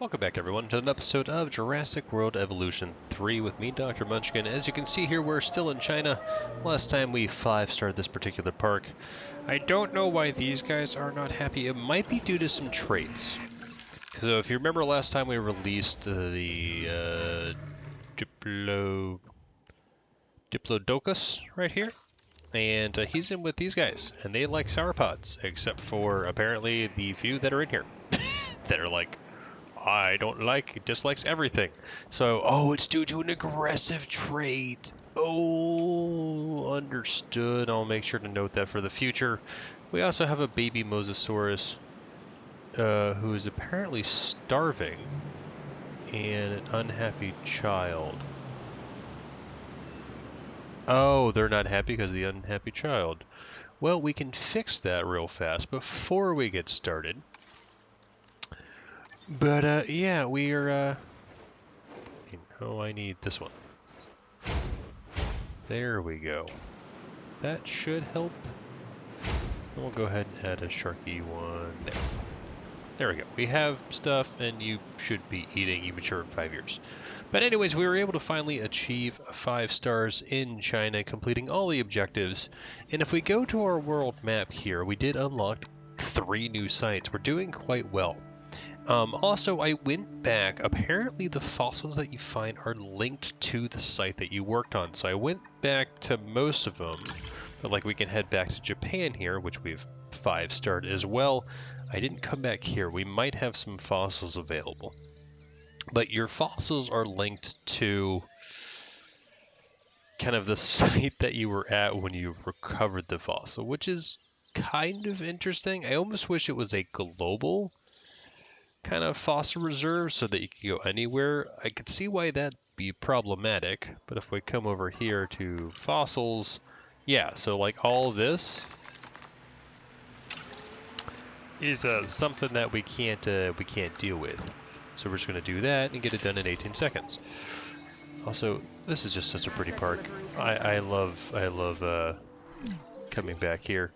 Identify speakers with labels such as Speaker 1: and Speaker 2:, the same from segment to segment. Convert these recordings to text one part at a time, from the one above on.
Speaker 1: Welcome back, everyone, to an episode of Jurassic World Evolution 3 with me, Dr. Munchkin. As you can see here, we're still in China. Last time we 5-starred this particular park. I don't know why these guys are not happy. It might be due to some traits. So if you remember last time we released the Diplodocus right here. And he's in with these guys, and they like sauropods, except for apparently the few that are in here that are like, I don't like, it dislikes everything. So, oh, it's due to an aggressive trait. Oh, understood. I'll make sure to note that for the future. We also have a baby Mosasaurus who is apparently starving and an unhappy child. Oh, they're not happy because of the unhappy child. Well, we can fix that real fast before we get started. But, yeah, we are, oh, I need this one. There we go. That should help. And we'll go ahead and add a Sharky one there. There we go. We have stuff, and you should be eating. You mature in 5 years. But anyways, we were able to finally achieve 5 stars in China, completing all the objectives. And if we go to our world map here, we did unlock 3 new sites. We're doing quite well. Also, I went back. Apparently, the fossils that you find are linked to the site that you worked on. So I went back to most of them. But like, we can head back to Japan here, which we've 5-starred as well. I didn't come back here. We might have some fossils available. But your fossils are linked to kind of the site that you were at when you recovered the fossil, which is kind of interesting. I almost wish it was a global kind of fossil reserve so that you could go anywhere. I could see why that'd be problematic, but if we come over here to fossils, yeah, so like all this is something that we can't deal with. So we're just going to do that and get it done in 18 seconds. Also, this is just such a pretty park. I love coming back here.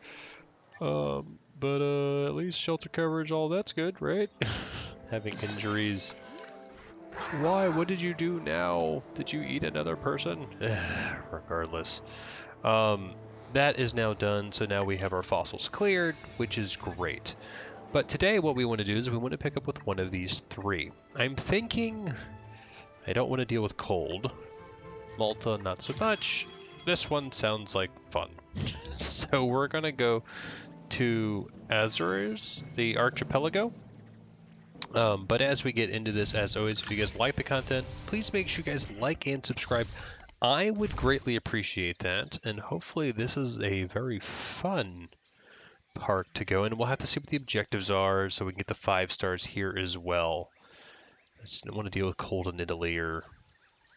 Speaker 1: But at least shelter coverage, all that's good, right? Having injuries. Why? What did you do now? Did you eat another person? Regardless. That is now done, so now we have our fossils cleared, which is great. But today what we want to do is we want to pick up with one of these 3. I'm thinking I don't want to deal with cold. Malta, not so much. This one sounds like fun. So we're going to go to Azores, the archipelago. But as we get into this, as always, if you guys like the content, please make sure you guys like and subscribe. I would greatly appreciate that, and hopefully this is a very fun park to go in. We'll have to see what the objectives are so we can get the 5 stars here as well. I just don't want to deal with cold in Italy or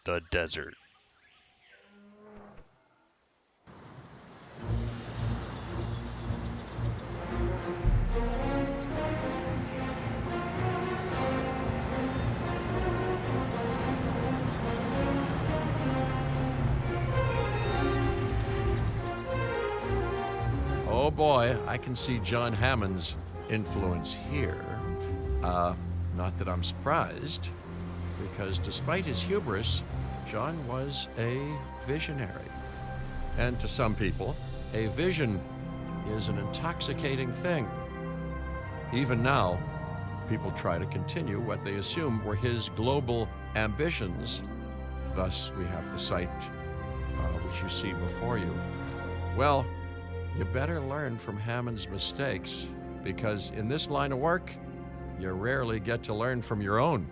Speaker 1: the desert.
Speaker 2: Oh boy, I can see John Hammond's influence here. Not that I'm surprised, because despite his hubris, John was a visionary. And to some people, a vision is an intoxicating thing. Even now, people try to continue what they assume were his global ambitions. Thus, we have the site which you see before you. Well, you better learn from Hammond's mistakes, because in this line of work, you rarely get to learn from your own,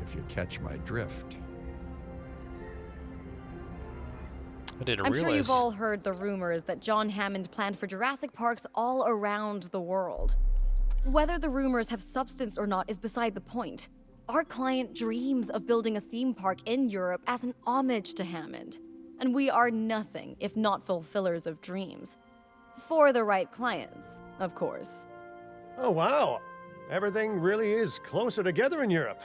Speaker 2: if you catch my drift.
Speaker 3: I'm sure you've all heard the rumors that John Hammond planned for Jurassic Parks all around the world. Whether the rumors have substance or not is beside the point. Our client dreams of building a theme park in Europe as an homage to Hammond. And we are nothing if not fulfillers of dreams. For the right clients, of course.
Speaker 4: Oh, wow. Everything really is closer together in Europe.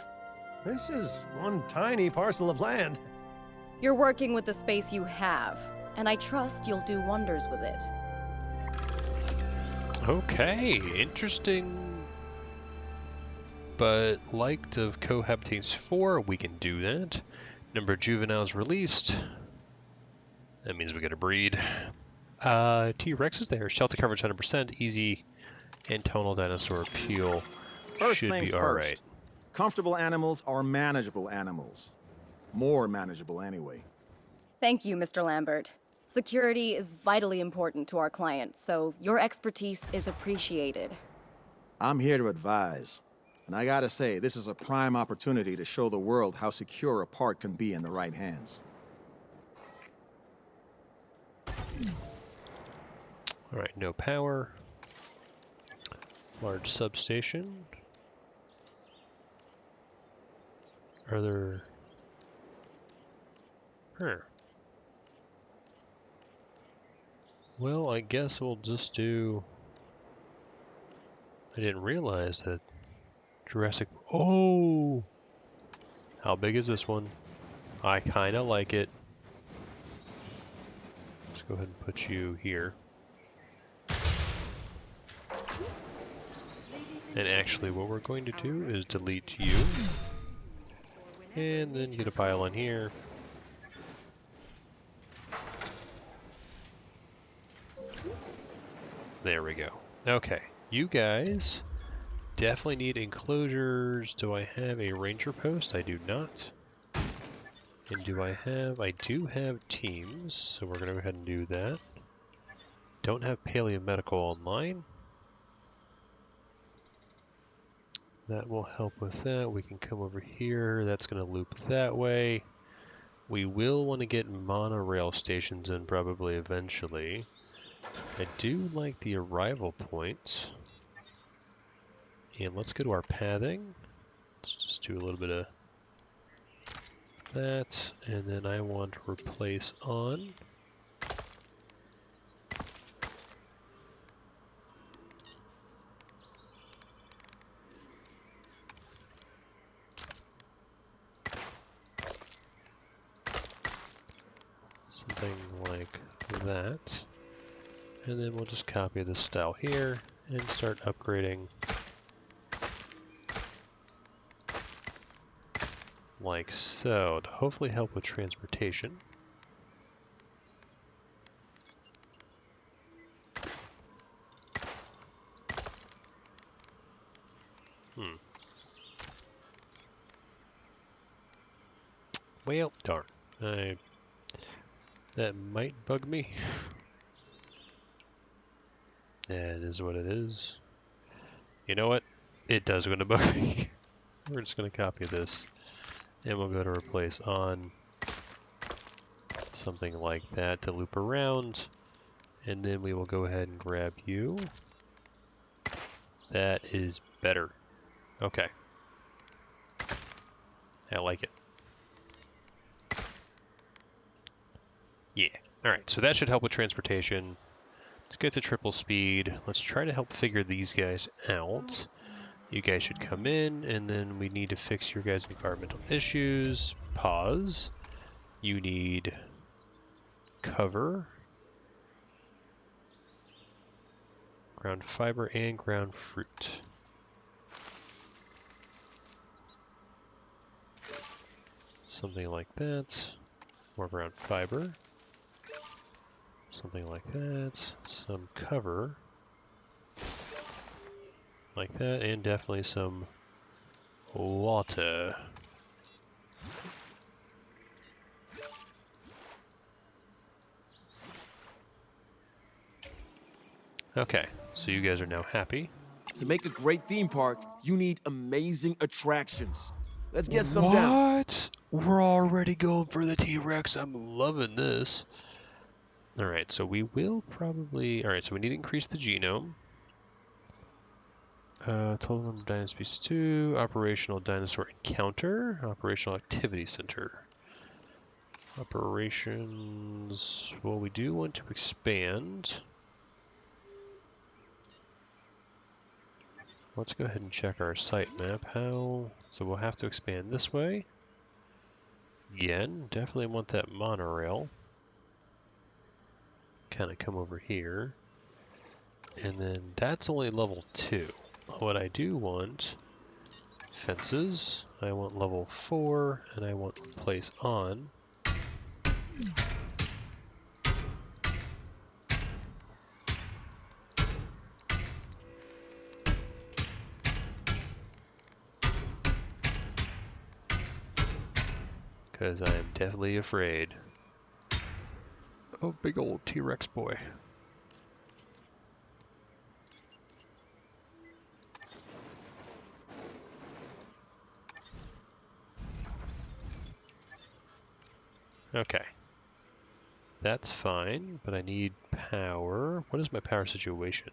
Speaker 4: This is one tiny parcel of land.
Speaker 3: You're working with the space you have, and I trust you'll do wonders with it.
Speaker 1: Okay, interesting but liked of cohabitates 4, we can do that. Number of juveniles released. That means we gotta breed. T-Rex is there. Shelter coverage 100%. Easy and tonal dinosaur appeal
Speaker 5: First
Speaker 1: should
Speaker 5: things
Speaker 1: be alright.
Speaker 5: first. Comfortable animals are manageable animals. More manageable anyway.
Speaker 3: Thank you, Mr. Lambert. Security is vitally important to our clients, so your expertise is appreciated.
Speaker 5: I'm here to advise. And I gotta say, this is a prime opportunity to show the world how secure a park can be in the right hands.
Speaker 1: Alright, no power. Large substation. Are there... Huh. Well, I guess we'll just do... I didn't realize that Jurassic... Oh! How big is this one? I kinda like it. Let's go ahead and put you here. And actually what we're going to do is delete you. And then get a pile on here. There we go. Okay, you guys definitely need enclosures. Do I have a ranger post? I do not. And do I have... I do have teams, so we're going to go ahead and do that. Don't have paleomedical online. That will help with that. We can come over here. That's going to loop that way. We will want to get monorail stations in probably eventually. I do like the arrival points. And let's go to our pathing. Let's just do a little bit of that. And then I want to replace on. Something like that. And then we'll just copy this style here and start upgrading like so to hopefully help with transportation. Well, darn. That might bug me. That is what it is. You know what? It does going to bug me. We're just going to copy this. And we'll go to replace on something like that to loop around. And then we will go ahead and grab you. That is better. Okay. I like it. Yeah. Alright, so that should help with transportation. Let's get to triple speed. Let's try to help figure these guys out. You guys should come in, and then we need to fix your guys' environmental issues. Pause. You need cover, ground fiber, and ground fruit. Something like that. More ground fiber. Something like that. Some cover. Like that, and definitely some water. Okay, so you guys are now happy.
Speaker 6: To make a great theme park, you need amazing attractions. Let's get some down.
Speaker 1: What? We're already going for the T-Rex. I'm loving this. Alright, so we will probably... Alright, so we need to increase the genome. Total number of dinosaur species 2. Operational dinosaur encounter. Operational activity center. Operations... Well, we do want to expand. Let's go ahead and check our site map. How... So we'll have to expand this way. Again, definitely want that monorail. Kind of come over here. And then that's only level 2. What I do want, Fences. I want level 4, and I want place on. Because I am deathly afraid. Oh, big old T-Rex boy. Okay. That's fine, but I need power. What is my power situation?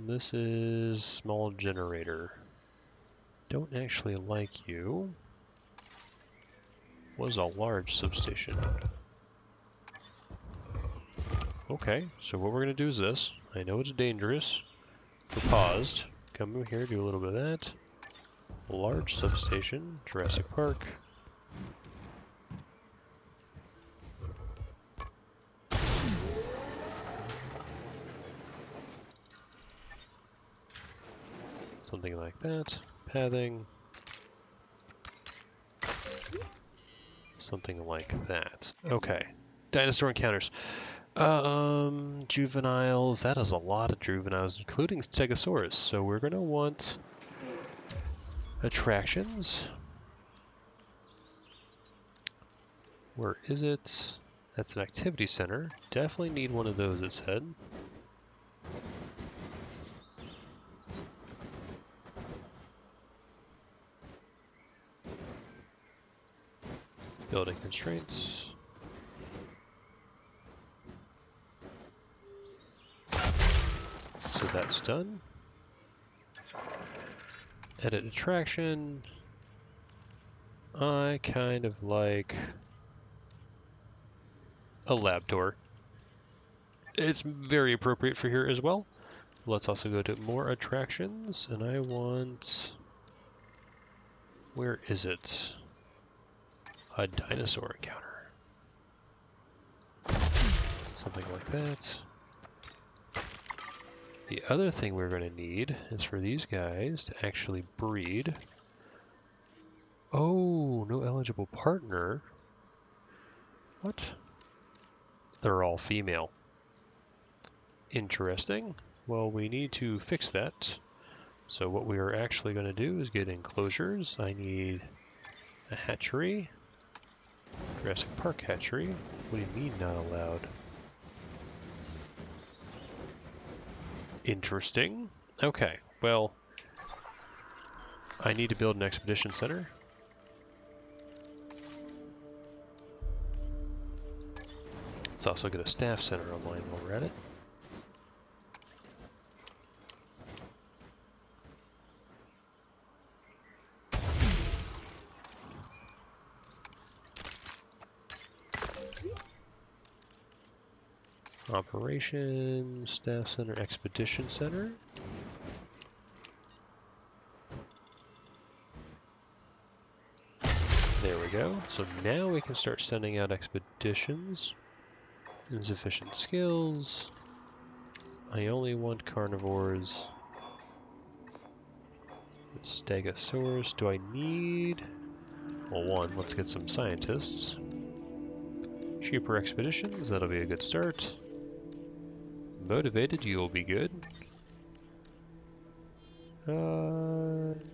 Speaker 1: This is small generator. Don't actually like you. Was a large substation. Okay, so what we're gonna do is this. I know it's dangerous. We're paused. Come over here, do a little bit of that. Large substation, Jurassic Park. Something like that. Pathing. Something like that. Okay. Dinosaur encounters. Juveniles. That is a lot of juveniles, including Stegosaurus. So we're gonna want attractions. Where is it? That's an activity center. Definitely need one of those, it said. Building constraints. So that's done. Edit attraction. I kind of like a lab tour. It's very appropriate for here as well. Let's also go to more attractions, and I want... Where is it? A dinosaur encounter. Something like that. The other thing we're going to need is for these guys to actually breed. Oh, no eligible partner. What? They're all female. Interesting. Well, we need to fix that. So what we are actually going to do is get enclosures. I need a hatchery. Jurassic Park hatchery. What do you mean not allowed? Interesting. Okay, well, I need to build an expedition center. Let's also get a staff center online while we're at it. Operations, Staff Center, Expedition Center. There we go. So now we can start sending out expeditions. Insufficient skills. I only want carnivores. It's Stegosaurus. Do I need... Well, one, let's get some scientists. Cheaper expeditions, that'll be a good start. Motivated, you'll be good.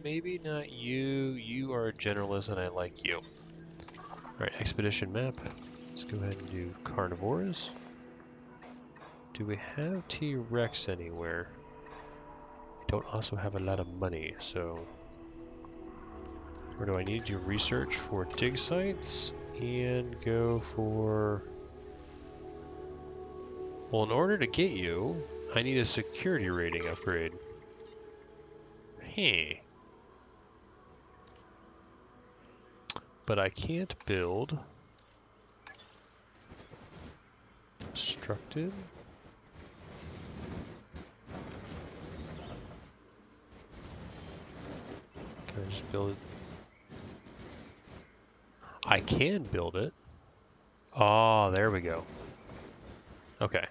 Speaker 1: Maybe not you. You are a generalist and I like you. Alright, expedition map. Let's go ahead and do carnivores. Do we have T-Rex anywhere? I don't also have a lot of money, so... Or do I need to research for dig sites and go for... Well, in order to get you, I need a security rating upgrade. Hey. But I can't build... Obstructed? Can I just build it? I can build it. Oh, there we go. Okay.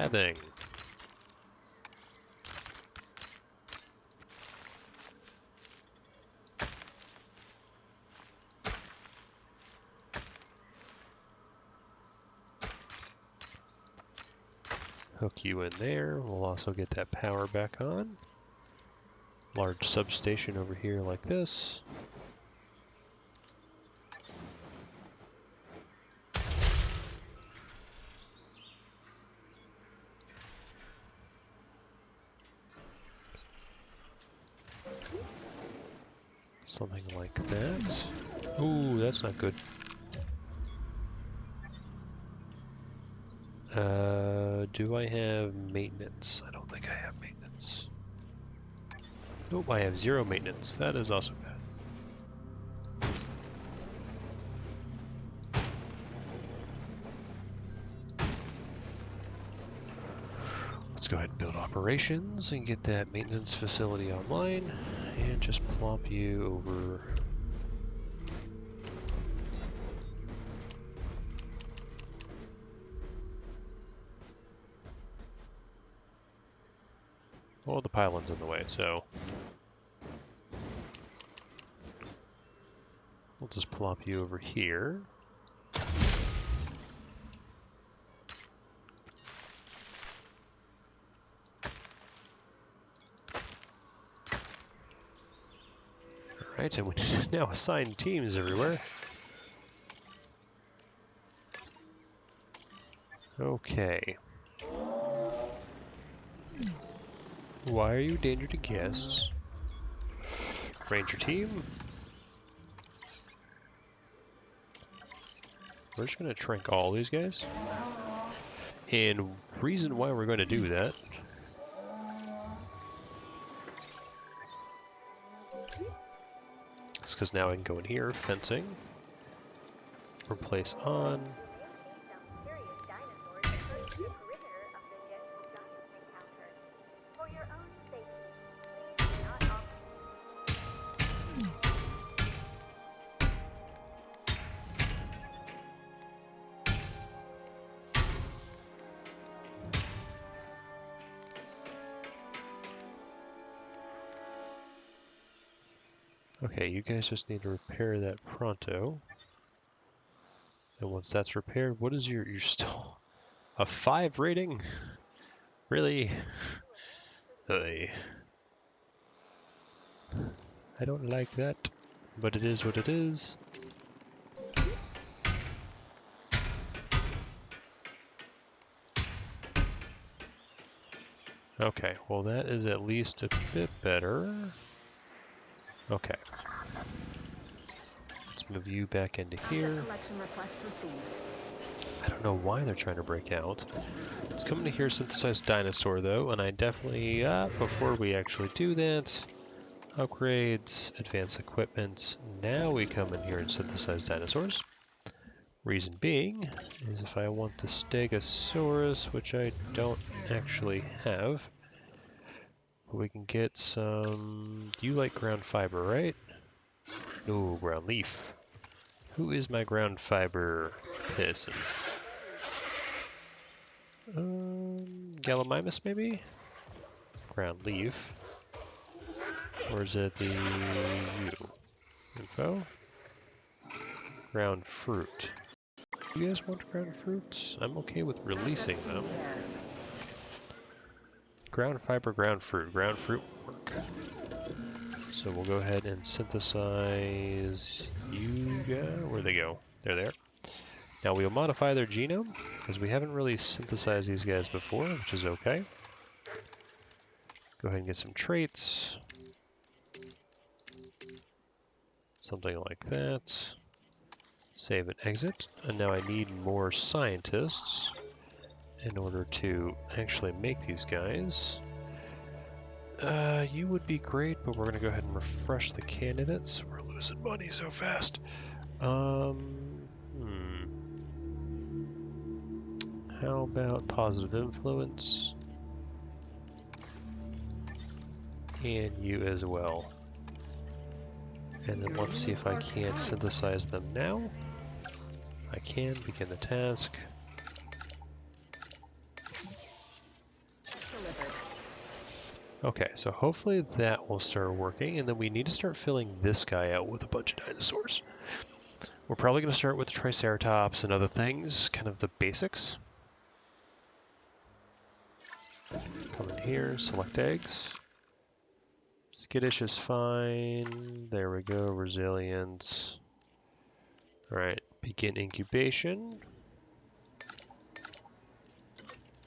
Speaker 1: that thing. Hook you in there. We'll also get that power back on. Large substation over here like this. Something like that. Ooh, that's not good. Do I have maintenance? I don't think I have maintenance. Nope, I have 0 maintenance. That is also bad. Let's go ahead and build operations and get that maintenance facility online and just plop you over. Well, the pylon's in the way, so we'll just plop you over here. Alright, and we now assign teams everywhere. Okay. Why are you a danger to guests? Ranger team. We're just going to trank all these guys. And reason why we're going to do that is because now I can go in here, fencing, replace on. Okay, you guys just need to repair that pronto. And once that's repaired, what is you're still a 5 rating? Really? Hey. I don't like that, but it is what it is. Okay, well that is at least a bit better. Okay. Let's move you back into here. I don't know why they're trying to break out. Let's come into here, synthesize dinosaur though, and I definitely, before we actually do that, upgrades, advanced equipment. Now we come in here and synthesize dinosaurs. Reason being is if I want the Stegosaurus, which I don't actually have, we can get some. You like ground fiber, right? No, ground leaf. Who is my ground fiber person? Gallimimus maybe? Ground leaf. Or is it the you? Info? Ground fruit. You guys want ground fruits? I'm okay with releasing them. Ground fiber, ground fruit. Ground fruit work. So we'll go ahead and synthesize you guys. Where'd they go? They're there. Now we'll modify their genome, because we haven't really synthesized these guys before, which is okay. Go ahead and get some traits. Something like that. Save and exit. And now I need more scientists in order to actually make these guys. You would be great, but we're going to go ahead and refresh the candidates. We're losing money so fast. How about positive influence? And you as well. And then let's see if I can't synthesize them now. I can begin the task. Okay, so hopefully that will start working, and then we need to start filling this guy out with a bunch of dinosaurs. We're probably going to start with the Triceratops and other things, kind of the basics. Come in here, select eggs. Skittish is fine. There we go, resilience. All right, begin incubation.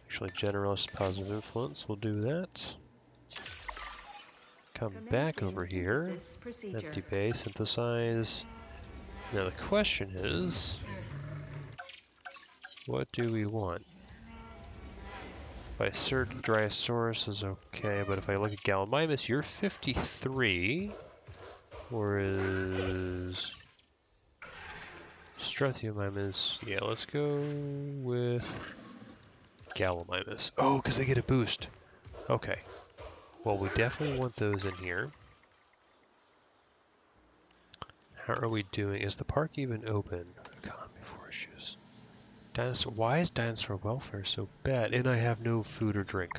Speaker 1: Actually, generalist positive influence, we'll do that. Come back over here, empty bay, synthesize. Now the question is, what do we want? If I search Brachiosaurus is okay, but if I look at Gallimimus, you're 53, whereas Struthiomimus, yeah, let's go with Gallimimus. Oh, because they get a boost. Okay. Well, we definitely want those in here. How are we doing? Is the park even open? Economy for issues. Dinosaur. Why is dinosaur welfare so bad? And I have no food or drink.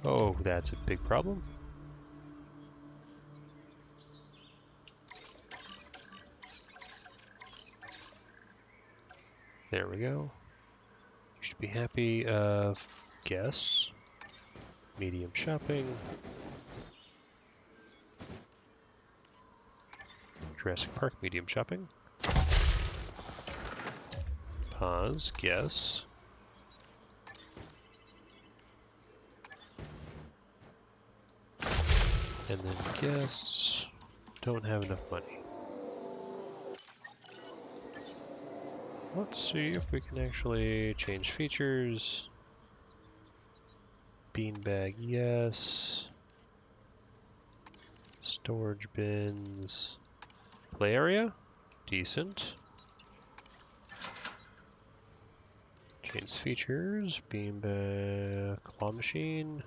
Speaker 1: Oh, that's a big problem. There we go. You should be happy. Guests. Medium shopping. Jurassic Park medium shopping. Pause. Guess. And then guests don't have enough money. Let's see if we can actually change features. Beanbag, yes. Storage bins. Play area, decent. Change features, beanbag, claw machine.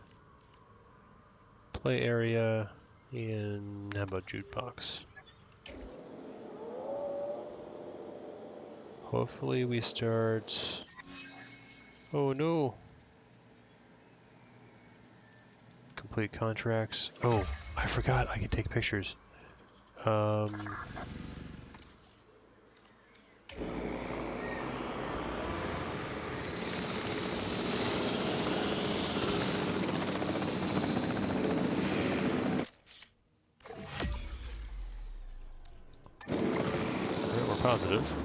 Speaker 1: Play area, and how about jukebox? Hopefully we start... Oh no! Complete contracts. Oh, I forgot I can take pictures. We're positive.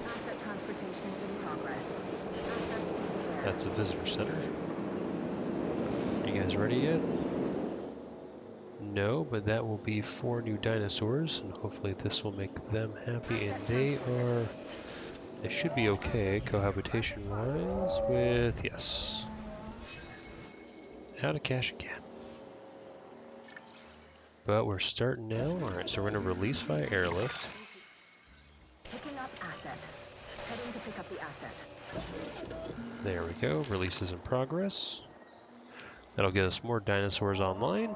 Speaker 7: Asset transportation in progress.
Speaker 1: That's the visitor center. You guys ready yet? No, but that will be 4 new dinosaurs, and hopefully this will make them happy, and they should be okay cohabitation-wise with, yes. Out of cash again. But we're starting now. Alright, so we're going to release via airlift.
Speaker 7: Picking up asset. Heading to pick up the asset.
Speaker 1: There we go, release is in progress. That'll get us more dinosaurs online.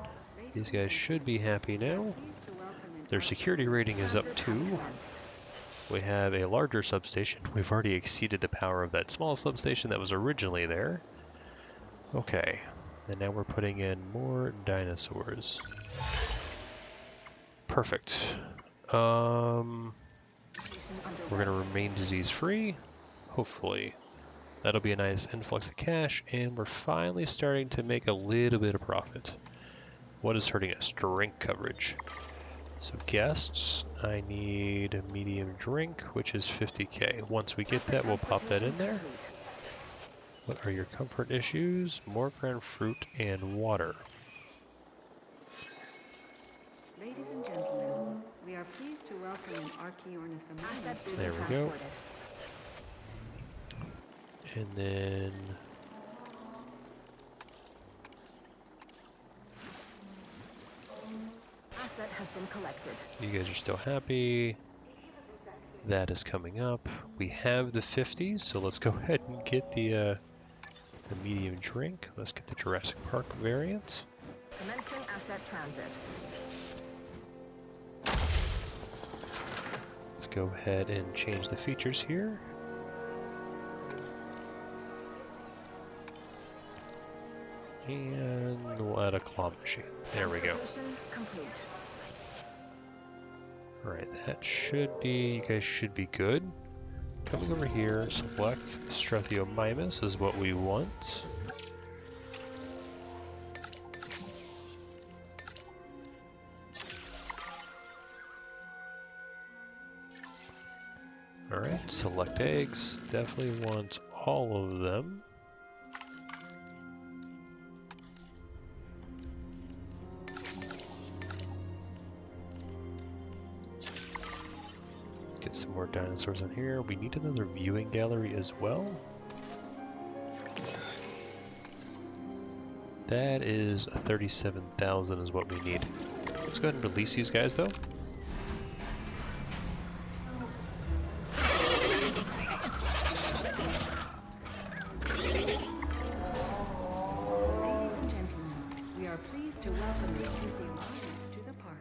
Speaker 1: These guys should be happy now. Their security rating is up too. We have a larger substation. We've already exceeded the power of that small substation that was originally there. Okay, and now we're putting in more dinosaurs. Perfect. We're gonna remain disease-free, hopefully. That'll be a nice influx of cash, and we're finally starting to make a little bit of profit. What is hurting us? Drink coverage. So guests, I need a medium drink, which is 50k. Once we get that, we'll pop that in there. What are your comfort issues? More ground fruit and water.
Speaker 8: Ladies and gentlemen, we are pleased to welcome an Archaeornithomimus to
Speaker 1: There we go. And then
Speaker 7: Asset has been collected.
Speaker 1: you guys are still happy. That is coming up. We have the 50s, so let's go ahead and get the medium drink. Let's get the Jurassic Park variant.
Speaker 7: Commencing asset transit.
Speaker 1: Let's go ahead and change the features here. And we'll add a claw machine. There we go.
Speaker 7: Transportation complete.
Speaker 1: Alright, that should be, you guys should be good. Coming over here, select Struthiomimus is what we want. Alright, select eggs. Definitely want all of them. Get some more dinosaurs in here. We need another viewing gallery as well. That is 37,000 is what we need. Let's go ahead and release these guys though.
Speaker 8: Ladies and gentlemen, we are pleased to welcome the Struthiomimus to the park.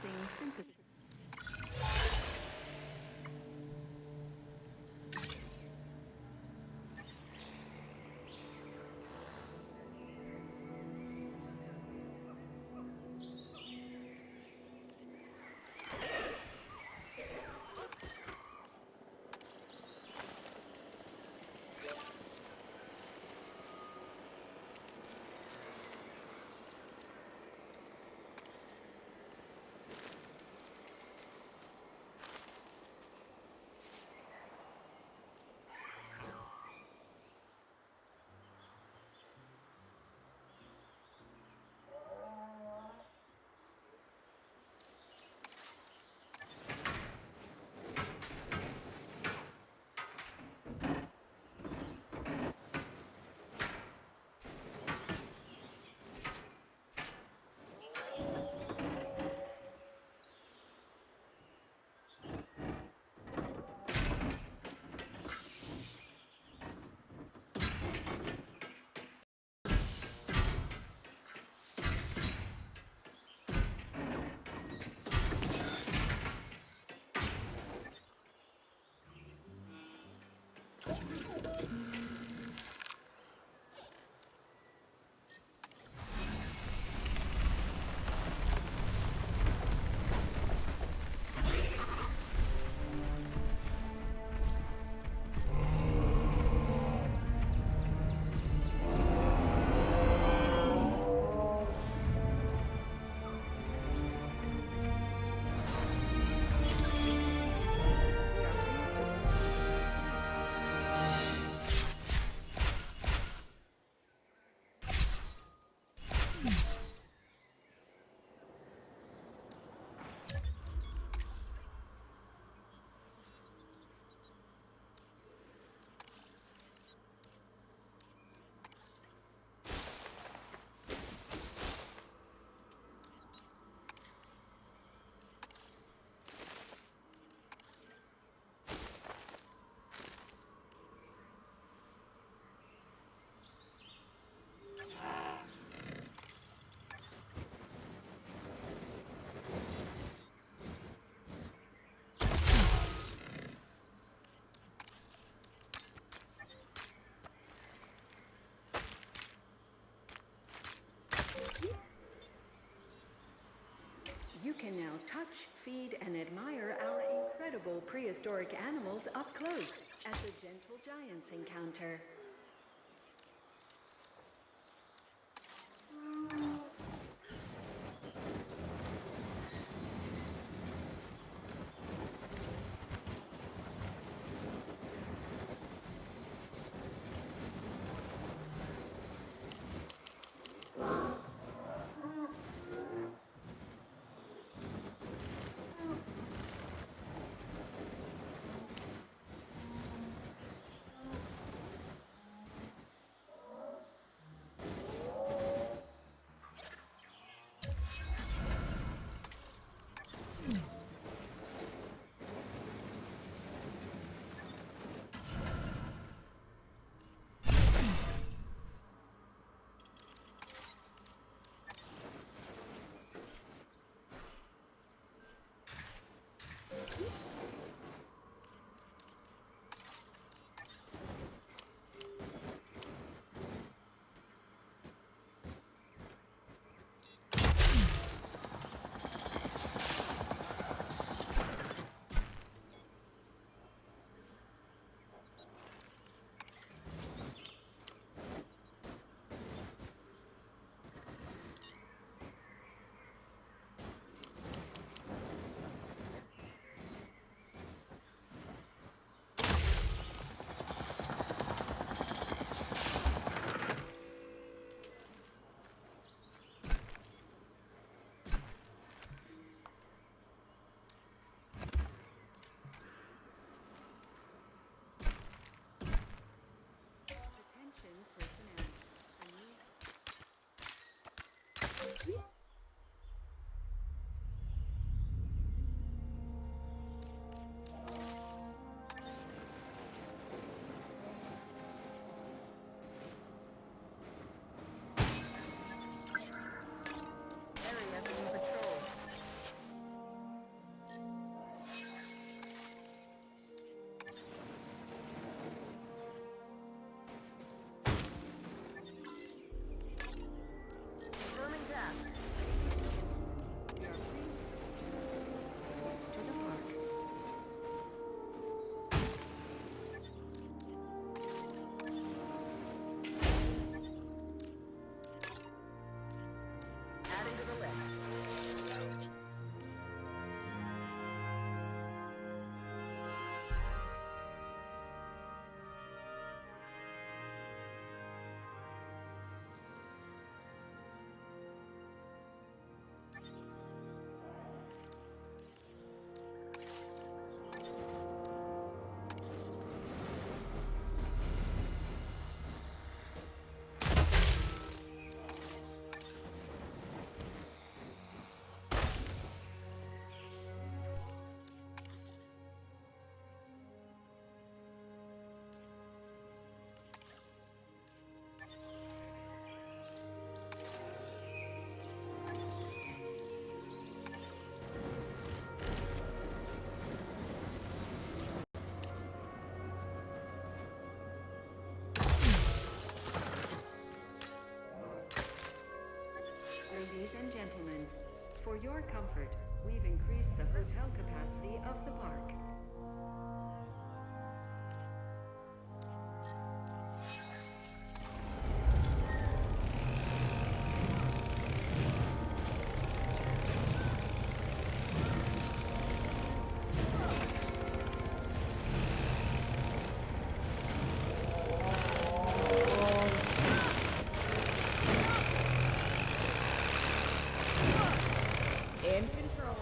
Speaker 8: expressing sympathy. You can now touch, feed, and admire our incredible prehistoric animals up close at the Gentle Giants encounter. your comfort, we've increased the hotel capacity of the park.
Speaker 9: In control.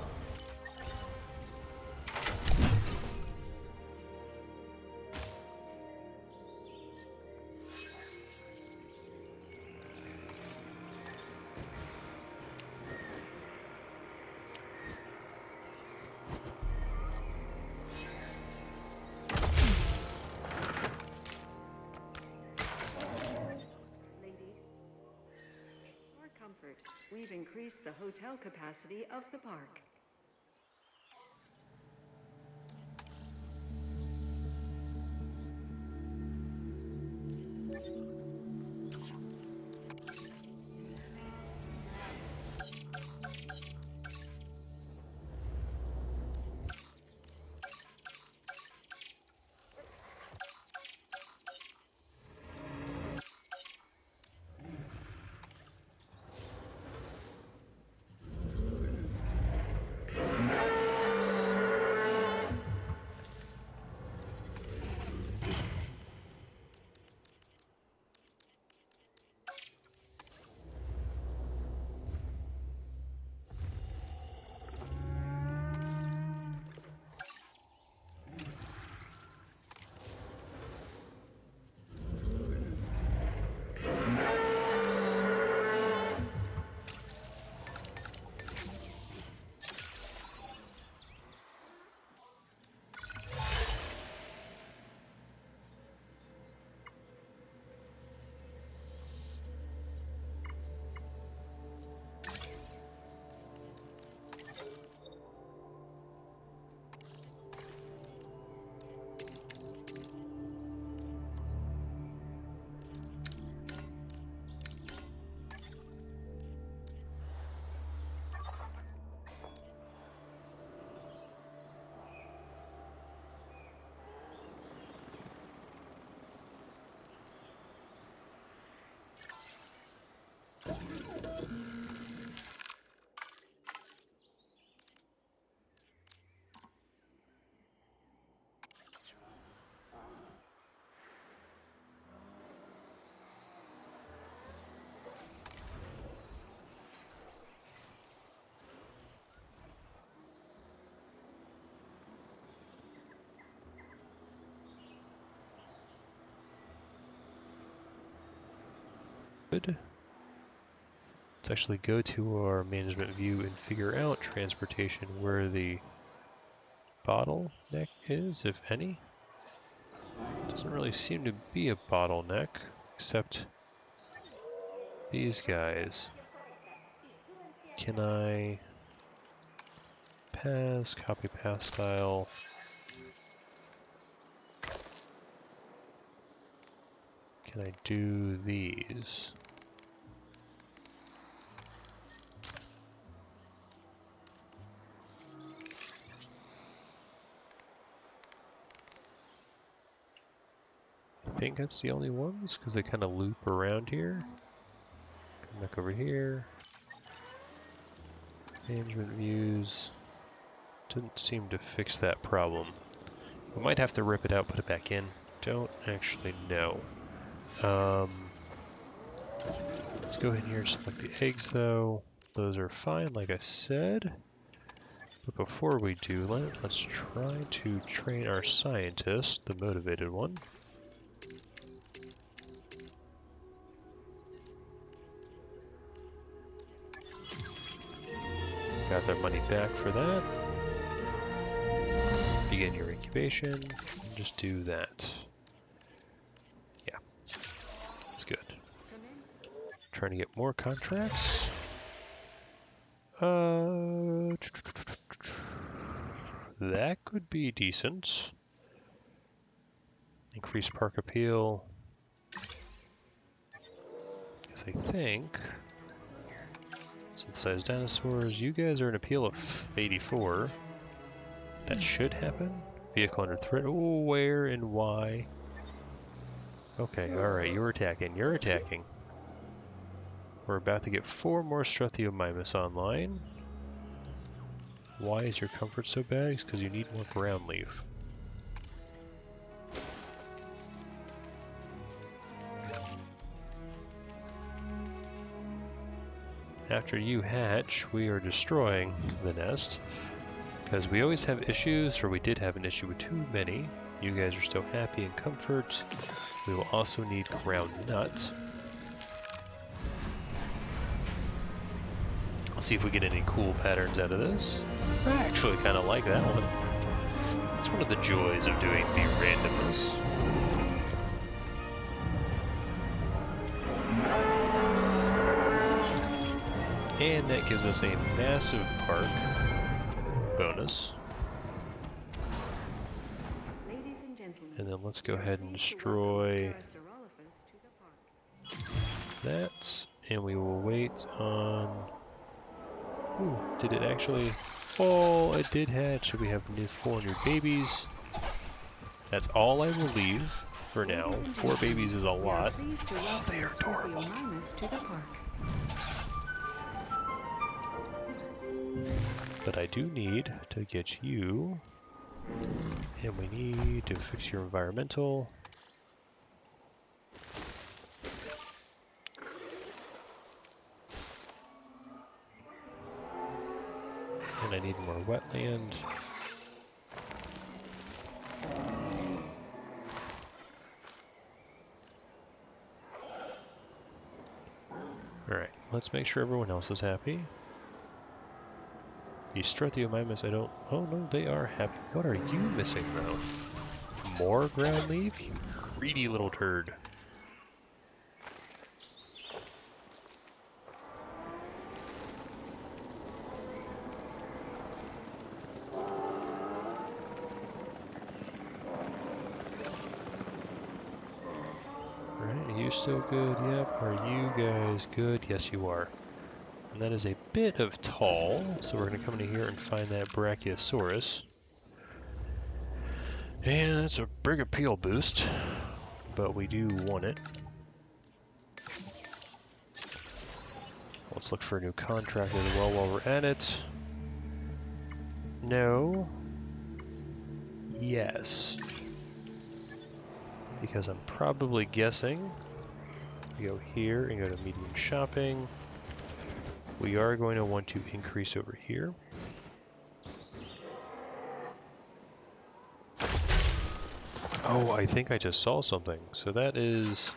Speaker 8: Ladies, for your comfort, we've increased the hotel capacity of the park.
Speaker 1: Good. Let's actually go to our management view and figure out transportation where the bottleneck is, if any. Doesn't really seem to be a bottleneck, except these guys. Can I pass, copy pass style? Can I do these? I think that's the only ones, because they kind of loop around here. Come back over here. Management views. Didn't seem to fix that problem. We might have to rip it out, put it back in. Don't actually know. Let's go ahead here and select the eggs though. Those are fine, like I said. But before we do, let's try to train our scientist, the motivated one. Got their money back for that. Begin your incubation, and just do that. Yeah, that's good. Trying to get more contracts. That could be decent. Increase park appeal. Because I think Synthesized dinosaurs. You guys are an appeal of 84. That should happen. Vehicle under threat. Oh, where and why? Okay, alright, you're attacking. You're attacking. We're about to get 4 more Struthiomimus online. Why is your comfort so bad? It's because you need more ground leaf. After you hatch, we are destroying the nest. Because we always have issues, or we did have an issue with too many. You guys are still happy and comfort. We will also need ground nut. Let's see if we get any cool patterns out of this. I actually kind of like that one. It's one of the joys of doing the randomness. And that gives us a massive park bonus.
Speaker 8: Ladies and gentlemen,
Speaker 1: And then let's go ahead and destroy
Speaker 8: Parasaurolophus to the park.
Speaker 1: that. And we will wait on... Ooh, did it actually... Oh, it did hatch. So we have 4 new babies. That's all I will leave for now. 4 babies is a lot.
Speaker 8: Oh,
Speaker 1: they are adorable.
Speaker 8: To the park.
Speaker 1: But I do need to get you, and we need to fix your environmental. And I need more wetland. Alright, let's make sure everyone else is happy. The Struthiomimus, I don't... Oh no, they are happy. What are you missing though? More ground leaf? You greedy little turd. Alright, are you still good? Yep. Are you guys good? Yes, you are. And that is a bit of tall, so we're going to come in here and find that Brachiosaurus. And it's a big appeal boost, but we do want it. Let's look for a new contract as well while we're at it. No. Yes. Because I'm probably guessing. We go here and go to medium shopping. We are going to want to increase over here. Oh, I think I just saw something. So that is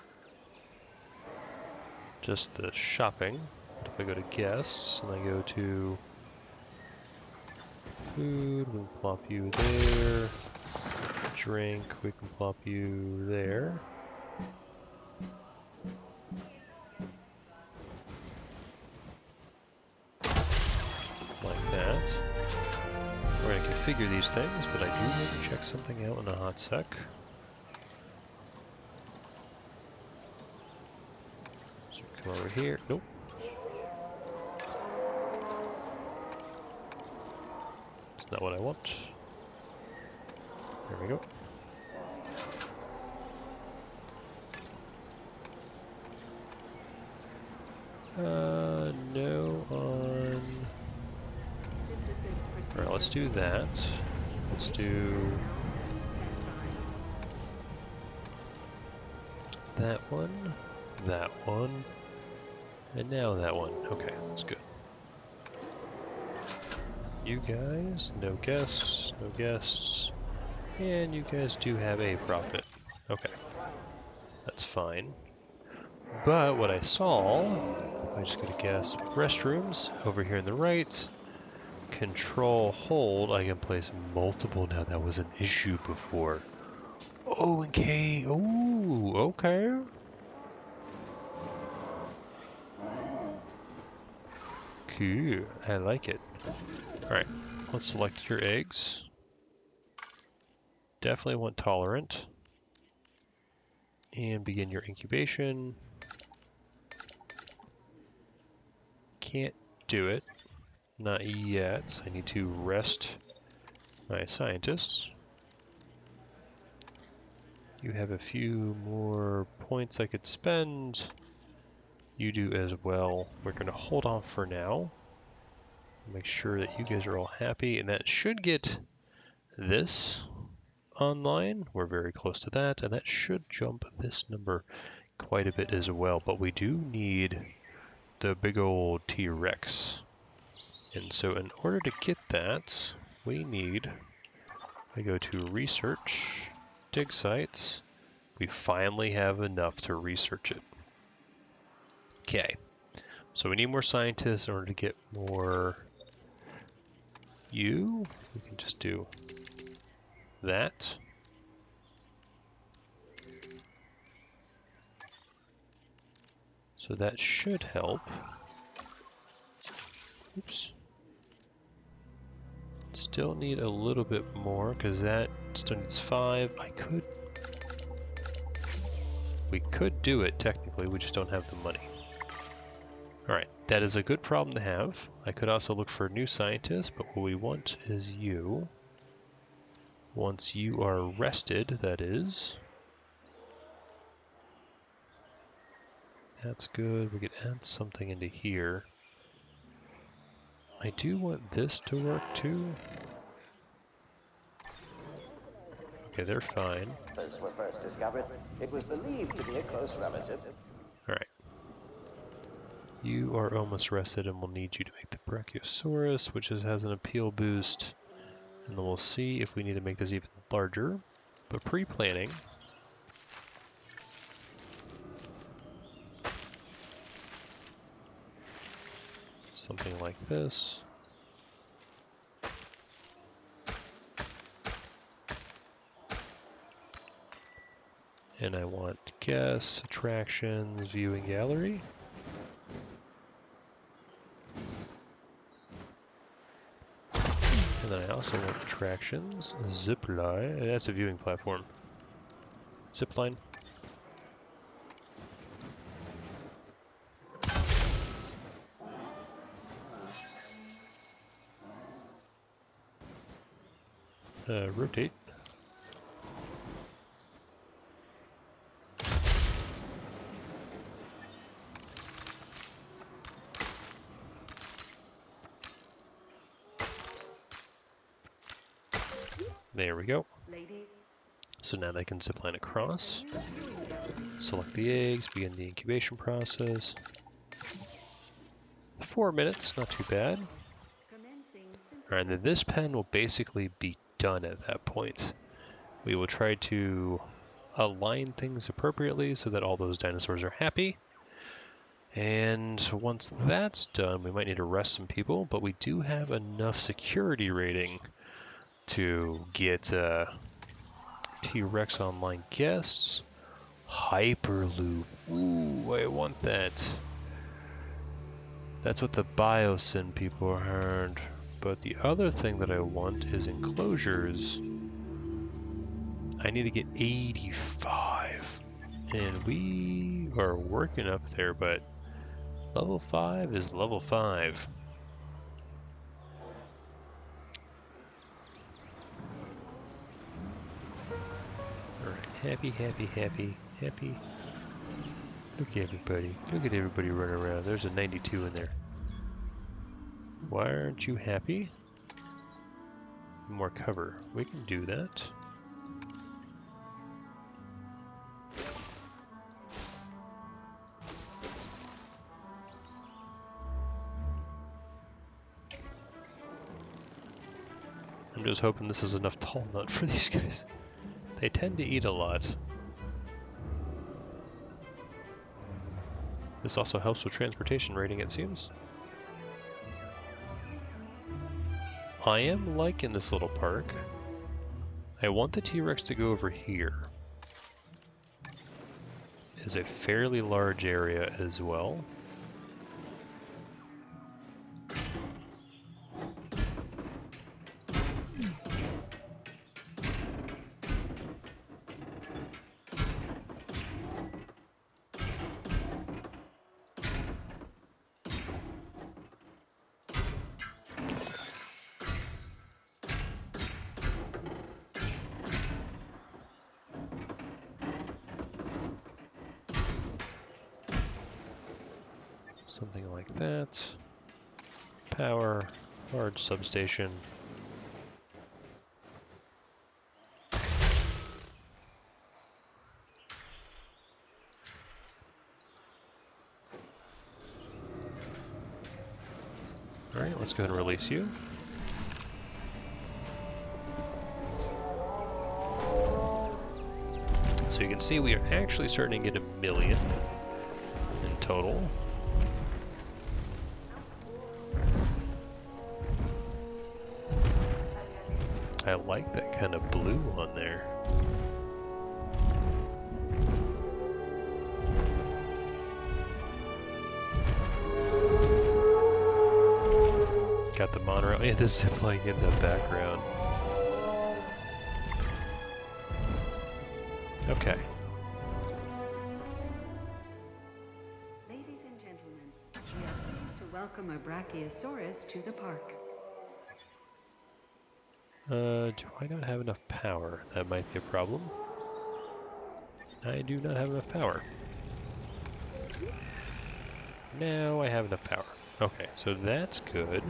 Speaker 1: just the shopping. If I go to guests and I go to food, we'll plop you there. Drink, we can plop you there. Like that. We're going to configure these things, but I do want to check something out in a hot sec. So come over here. Nope. That's not what I want. There we go. No on... Alright, let's do that. Let's do... that one, and now that one. Okay, that's good. You guys, no guests, no guests. And you guys do have a profit. Okay. That's fine. But what I saw, I'm just gonna guess, restrooms over here on the right. Control hold, I can place multiple now. That was an issue before. Oh, and K. Oh, okay. Cool. I like it. Alright, let's select your eggs. Definitely want tolerant. And begin your incubation. Can't do it. Not yet. I need to rest my scientists. You have a few more points I could spend. You do as well. We're going to hold on for now. Make sure that you guys are all happy, and that should get this online. We're very close to that, and that should jump this number quite a bit as well. But we do need the big old T-Rex. And so in order to get that, we go to research, dig sites. We finally have enough to research it. Okay, so we need more scientists in order to get more you. We can just do that. So that should help. Oops. Still need a little bit more because that still needs 5. We could do it technically, we just don't have the money. Alright, that is a good problem to have. I could also look for new scientists, but what we want is you. Once you are rested, that is. That's good. We could add something into here. I do want this to work too. Okay, they're fine.
Speaker 9: When were first discovered, it was believed to be a close relative.
Speaker 1: Alright. You are almost rested, and we'll need you to make the Brachiosaurus, which has an appeal boost. And then we'll see if we need to make this even larger. But pre-planning. Something like this. And I want guests, attractions, viewing gallery. And then I also want attractions, zip line, and that's a viewing platform. Zip line. Rotate. There we go. So now they can zipline across. Select the eggs, begin the incubation process. 4 minutes, not too bad. Alright, then this pen will basically be done at that point. We will try to align things appropriately so that all those dinosaurs are happy. And once that's done, we might need to rest some people, but we do have enough security rating to get T-Rex online guests. Hyperloop. Ooh, I want that. That's what the Biosyn people heard. But the other thing that I want is enclosures. I need to get 85. And we are working up there, but level 5 is level 5. Alright, happy, happy, happy, happy. Look at everybody. Look at everybody running around. There's a 92 in there. Why aren't you happy? More cover. We can do that. I'm just hoping this is enough tall nut for these guys. They tend to eat a lot. This also helps with transportation rating, it seems. I am liking this little park. I want the T-Rex to go over here. It's a fairly large area as well. Something like that. Power, large substation. Alright, let's go ahead and release you. So you can see we are actually starting to get 1 million in total. I like that kind of blue on there. Got the monorail and the zipline in the background. Okay.
Speaker 8: Ladies and gentlemen, we are pleased to welcome a Brachiosaurus to the park.
Speaker 1: Do I not have enough power? That might be a problem. I do not have enough power. Now I have enough power. Okay, so that's good.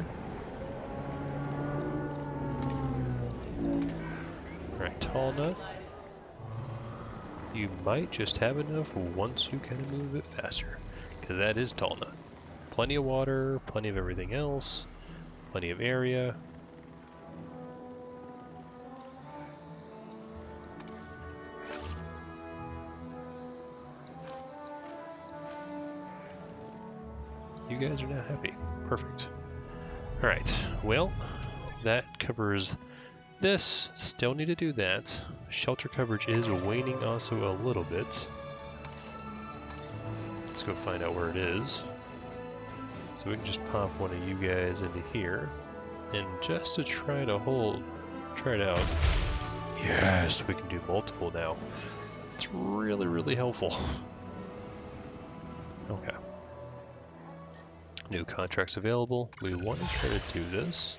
Speaker 1: Alright, tall nut. You might just have enough once you kind of move a bit faster. Because that is tall nut. Plenty of water, plenty of everything else, plenty of area. You guys are now happy. Perfect. Alright, well, that covers this. Still need to do that. Shelter coverage is waning also a little bit. Let's go find out where it is. So we can just pop one of you guys into here. And just to try to try it out. Yes, we can do multiple now. It's really, really helpful. Okay. New contracts available. We want to try to do this.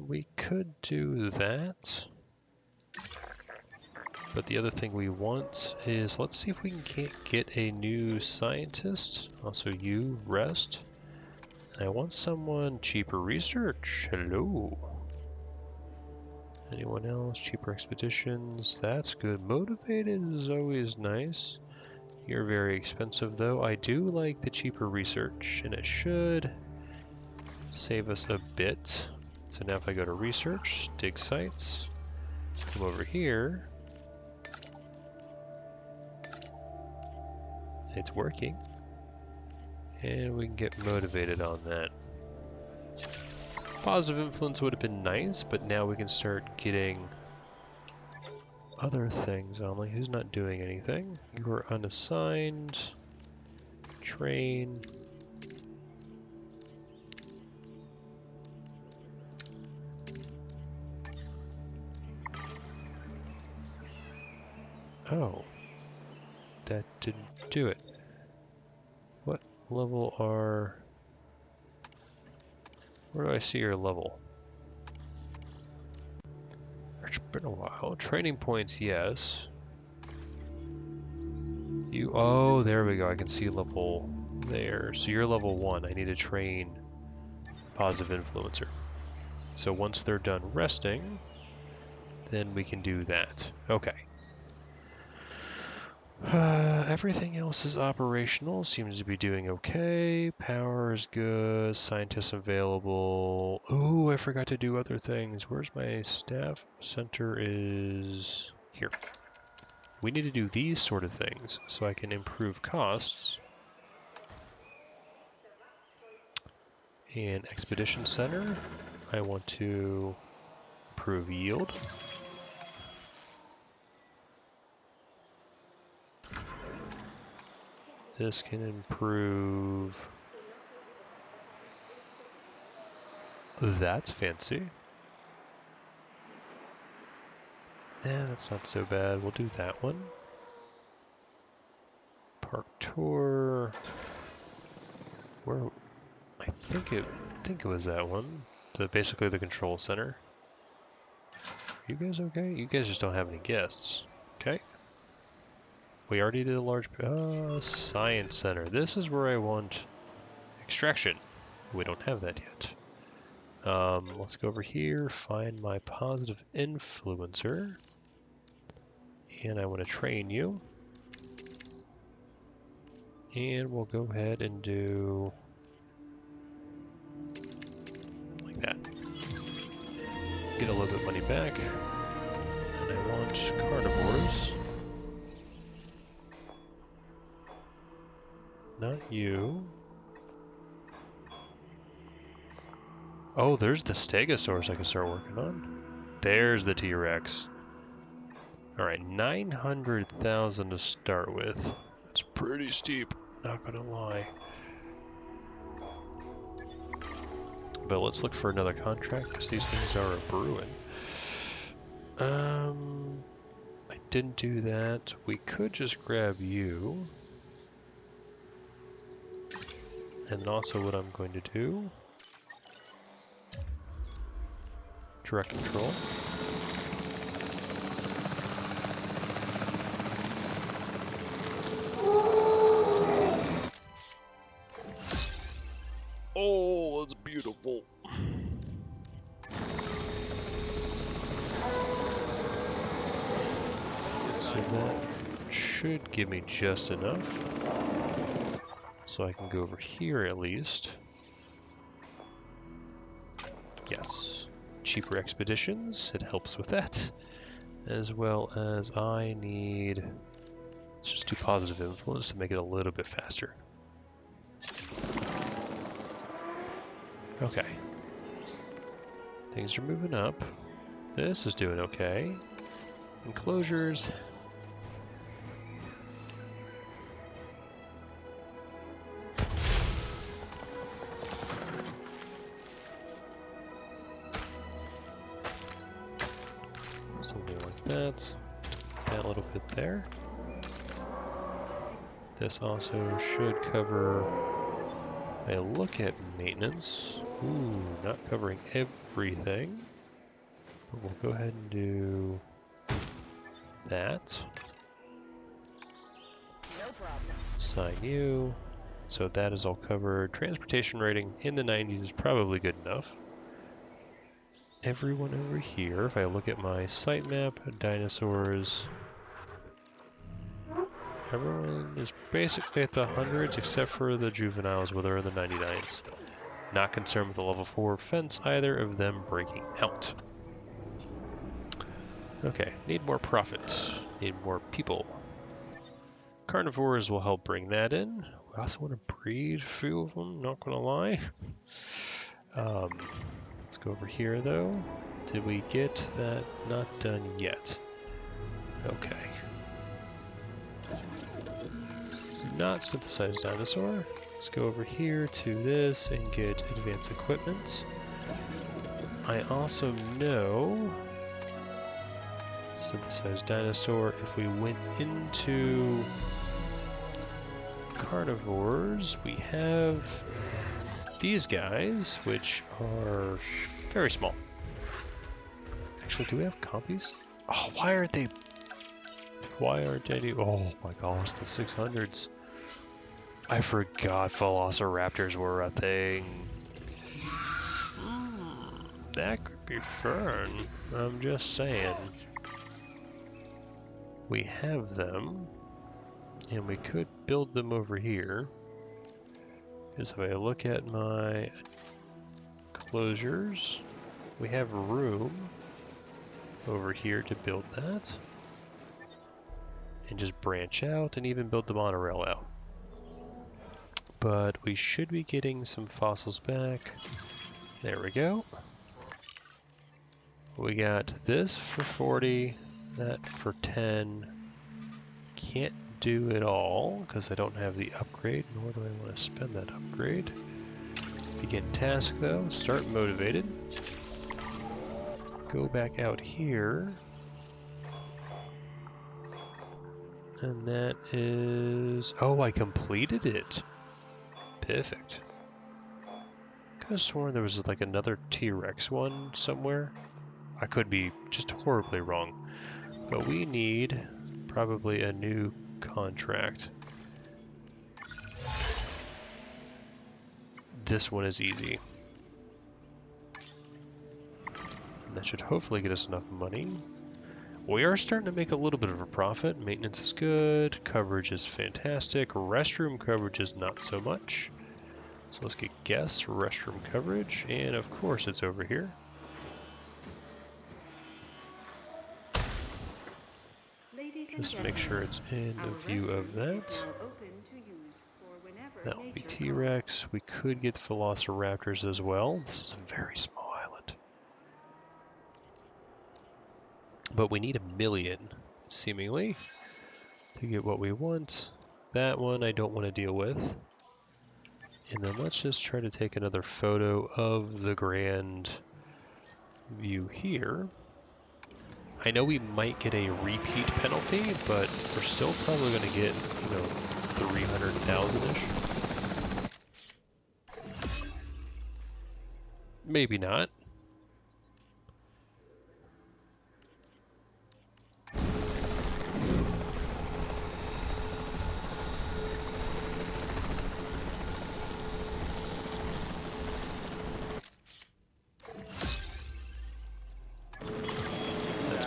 Speaker 1: We could do that. But the other thing we want is, let's see if we can get a new scientist. Also you, rest. And I want someone cheaper research. Hello. Anyone else? Cheaper expeditions. That's good. Motivated is always nice. You're very expensive though. I do like the cheaper research, and it should save us a bit. So now if I go to research, dig sites, come over here, it's working, and we can get motivated on that. Positive influence would have been nice, but now we can start getting other things on, like who's not doing anything. You are unassigned. Train. Oh. That didn't do it. What level are... Where do I see your level? It's been a while. Training points, yes. You, oh, there we go. I can see level there. So you're level 1. I need to train positive influencer. So once they're done resting, then we can do that. Okay. Everything else is operational. Seems to be doing okay. Power is good. Scientists available. Ooh, I forgot to do other things. Where's my staff? Center is here. We need to do these sort of things so I can improve costs. And Expedition Center, I want to improve yield. This can improve. That's fancy. Yeah, that's not so bad. We'll do that one. Park tour. Where? I think it was that one. Basically the control center. You guys okay? You guys just don't have any guests. Okay. We already did a large science center. This is where I want extraction. We don't have that yet. Let's go over here, find my positive influencer. And I want to train you. And we'll go ahead and do like that. Get a little bit of money back. And I want carnivores. Not you. Oh, there's the Stegosaurus I can start working on. There's the T-Rex. Alright, 900,000 to start with. It's pretty steep, not gonna lie. But let's look for another contract, because these things are brewing. I didn't do that. We could just grab you. And also what I'm going to do, direct control. Oh, that's beautiful. So that should give me just enough. So I can go over here at least. Yes. Cheaper expeditions, it helps with that. As well as I need, let's just do positive influence to make it a little bit faster. Okay. Things are moving up. This is doing okay. Enclosures. Something like that. That little bit there. This also should cover a look at maintenance. Ooh, not covering everything. But we'll go ahead and do that.
Speaker 7: No problem.
Speaker 1: Sign you. So that is all covered. Transportation rating in the 90s is probably good enough. Everyone over here, if I look at my sitemap, dinosaurs, everyone is basically at the hundreds except for the juveniles where they're in the 99s. Not concerned with the level 4 fence either of them breaking out. Okay, need more profit. Need more people. Carnivores will help bring that in. We also want to breed a few of them, not gonna lie. Let's go over here though. Did we get that? Not done yet. Okay. Not synthesized dinosaur. Let's go over here to this and get advanced equipment. I also know synthesized dinosaur, if we went into carnivores, we have these guys, which are very small. Actually, do we have copies? Oh, why aren't they? Why aren't any? Oh my gosh, the 600s. I forgot Velociraptors were a thing. That could be fun. I'm just saying. We have them, and we could build them over here. Because if I look at my closures, we have room over here to build that. And just branch out and even build the monorail out. But we should be getting some fossils back. There we go. We got this for 40, that for 10. Can't do it all because I don't have the upgrade, nor do I want to spend that upgrade. Begin task though, start motivated. Go back out here. And that is, oh, I completed it. Perfect. Could have sworn there was like another T-Rex one somewhere. I could be just horribly wrong. But we need probably a new contract. This one is easy. And that should hopefully get us enough money. We are starting to make a little bit of a profit. Maintenance is good. Coverage is fantastic. Restroom coverage is not so much. So let's get guest restroom coverage. And of course it's over here. Just make sure it's in a view of that. That will be T-Rex. We could get Velociraptors as well. This is a very small island. But we need 1 million, seemingly, to get what we want. That one I don't want to deal with. And then let's just try to take another photo of the grand view here. I know we might get a repeat penalty, but we're still probably going to get, 300,000-ish. Maybe not.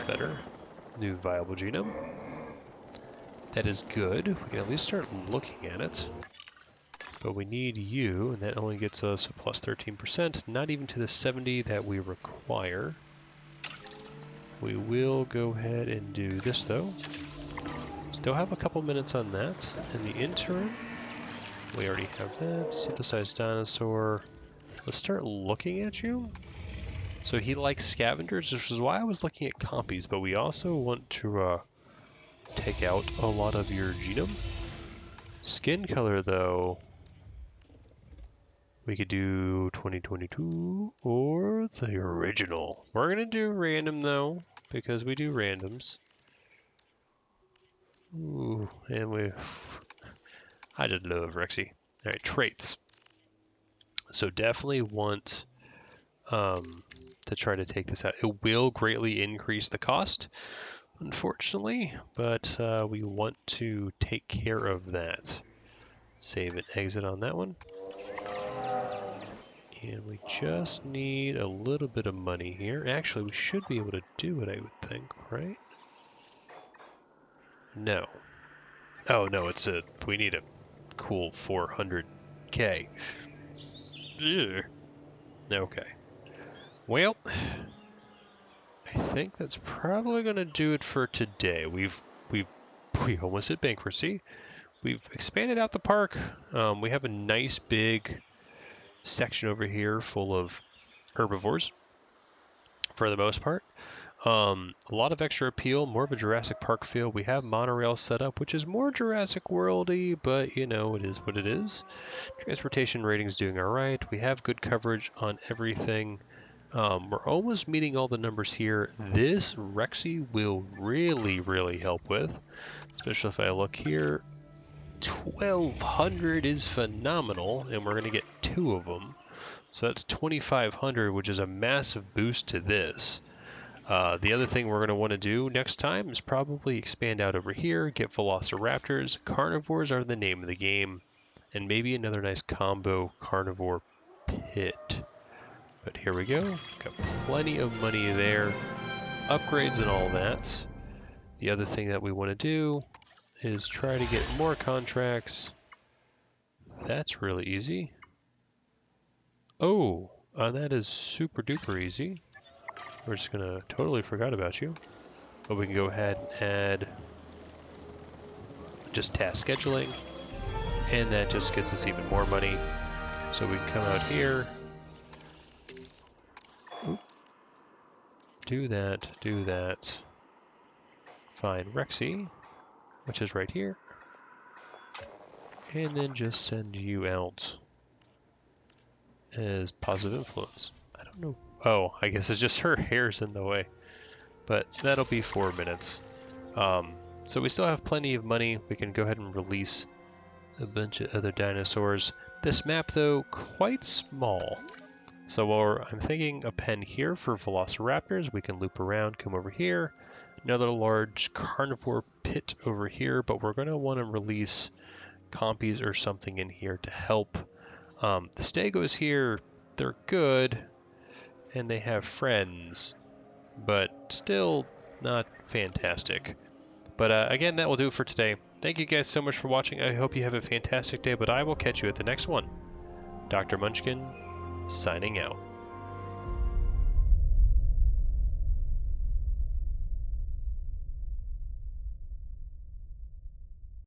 Speaker 1: Better. New viable genome. That is good. We can at least start looking at it. But we need you, and that only gets us a plus 13%, not even to the 70 that we require. We will go ahead and do this though. Still have a couple minutes on that. In the interim, we already have that. Synthesized dinosaur. Let's start looking at you. So he likes scavengers, which is why I was looking at compies, but we also want to take out a lot of your genome. Skin color, though, we could do 2022 or the original. We're going to do random, though, because we do randoms. Ooh, and I just love Rexy. All right, traits. So definitely want to try to take this out. It will greatly increase the cost, unfortunately, but we want to take care of that. Save and exit on that one. And we just need a little bit of money here. Actually, we should be able to do it, I would think, right? No. Oh, no, we need a cool 400K. Ugh. Okay. Well, I think that's probably going to do it for today. We almost hit bankruptcy. We've expanded out the park. We have a nice big section over here full of herbivores for the most part. A lot of extra appeal, more of a Jurassic Park feel. We have monorail set up, which is more Jurassic World-y, but it is what it is. Transportation rating's doing all right. We have good coverage on everything. We're almost meeting all the numbers here. This Rexy will really, really help with, especially if I look here. 1,200 is phenomenal, and we're going to get 2 of them. So that's 2,500, which is a massive boost to this. The other thing we're going to want to do next time is probably expand out over here, get Velociraptors. Carnivores are the name of the game, and maybe another nice combo carnivore pit. But here we go. Got plenty of money there. Upgrades and all that. The other thing that we want to do is try to get more contracts. That's really easy. Oh, that is super duper easy. We're just gonna totally forgot about you. But we can go ahead and add just task scheduling. And that just gets us even more money. So we can come out here. Oop. Do that. Find Rexy, which is right here. And then just send you out as positive influence. I don't know. Oh, I guess it's just her hair's in the way. But that'll be 4 minutes. So we still have plenty of money. We can go ahead and release a bunch of other dinosaurs. This map, though, quite small. So I'm thinking a pen here for Velociraptors. We can loop around, come over here. Another large carnivore pit over here, but we're going to want to release compies or something in here to help. The stegos here, they're good, and they have friends, but still not fantastic. But again, that will do it for today. Thank you guys so much for watching. I hope you have a fantastic day, but I will catch you at the next one. Dr. Munchkin, signing out.